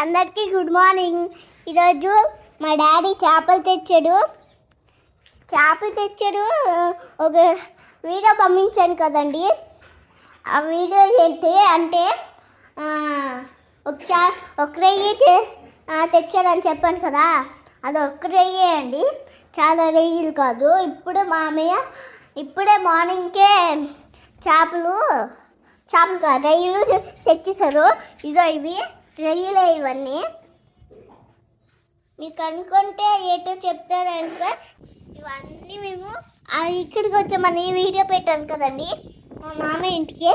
అందరికీ good morning. ఈరోజు మా డాడీ చేపలు తెచ్చాడు. ఒక వీడియో పంపించాను కదండి. ఆ వీడియో ఏంటి అంటే ఒక రొయ్యి తెచ్చారని చెప్పాను కదా, అది ఒక్క రొయ్యే అండి, చాలా రొయ్యలు కాదు. ఇప్పుడే మార్నింగ్కే చేపలు కాదు రొయ్యలు తెచ్చేసారు. ఇవి రొయ్యలే. ఇవన్నీ మీకు అనుకుంటే ఏటో చెప్తారంటే ఇవన్నీ మేము ఇక్కడికి వచ్చామని వీడియో పెట్టాను కదండి మా మామయ్య ఇంటికి.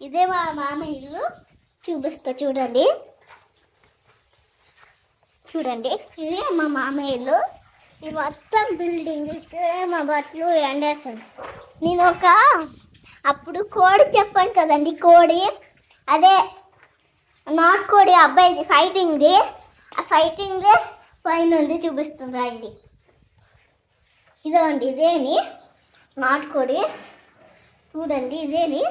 ఇదే మా మామయ్య ఇల్లు, చూపిస్తా చూడండి. ఇదే మా మామయ్య ఇల్లు. ఇది మొత్తం బిల్డింగ్. ఇక్కడే మా బట్టలు ఎండేస్తాను. నేను అప్పుడు కోడి చెప్పాను కదండి, కోడి అదే నాటుకోడి అబ్బాయిది ఫైటింగ్ది. ఆ ఫైటింగ్దే పైన ఉంది, చూపిస్తుంది రండి. ఇదండి, ఇదేని నాటుకోడి, చూడండి ఇదేని.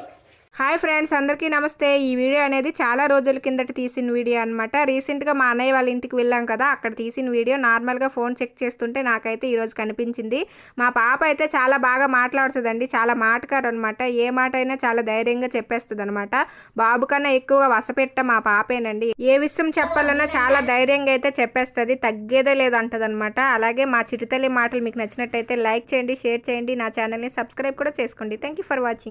హాయ్ ఫ్రెండ్స్, అందరికీ నమస్తే. ఈ వీడియో అనేది చాలా రోజుల కిందట తీసిన వీడియో అనమాట. రీసెంట్గా మా అన్నయ్య వాళ్ళ ఇంటికి వెళ్ళాం కదా, అక్కడ తీసిన వీడియో. నార్మల్గా ఫోన్ చెక్ చేస్తుంటే నాకైతే ఈరోజు కనిపించింది. మా పాప అయితే చాలా బాగా మాట్లాడుతుందండి, చాలా మాటకారు అనమాట. ఏ మాట అయినా చాలా ధైర్యంగా చెప్పేస్తుంది అనమాట. బాబు కన్నా ఎక్కువగా వసపెట్ట మా పాపేనండి. ఏ విషయం చెప్పాలన్నా చాలా ధైర్యంగా అయితే చెప్పేస్తుంది, తగ్గేదే లేదంటది అనమాట. అలాగే మా చిరుతల్లి మాటలు మీకు నచ్చినట్టయితే లైక్ చేయండి, షేర్ చేయండి, నా ఛానల్ని సబ్స్క్రైబ్ కూడా చేసుకోండి. Thank you for watching.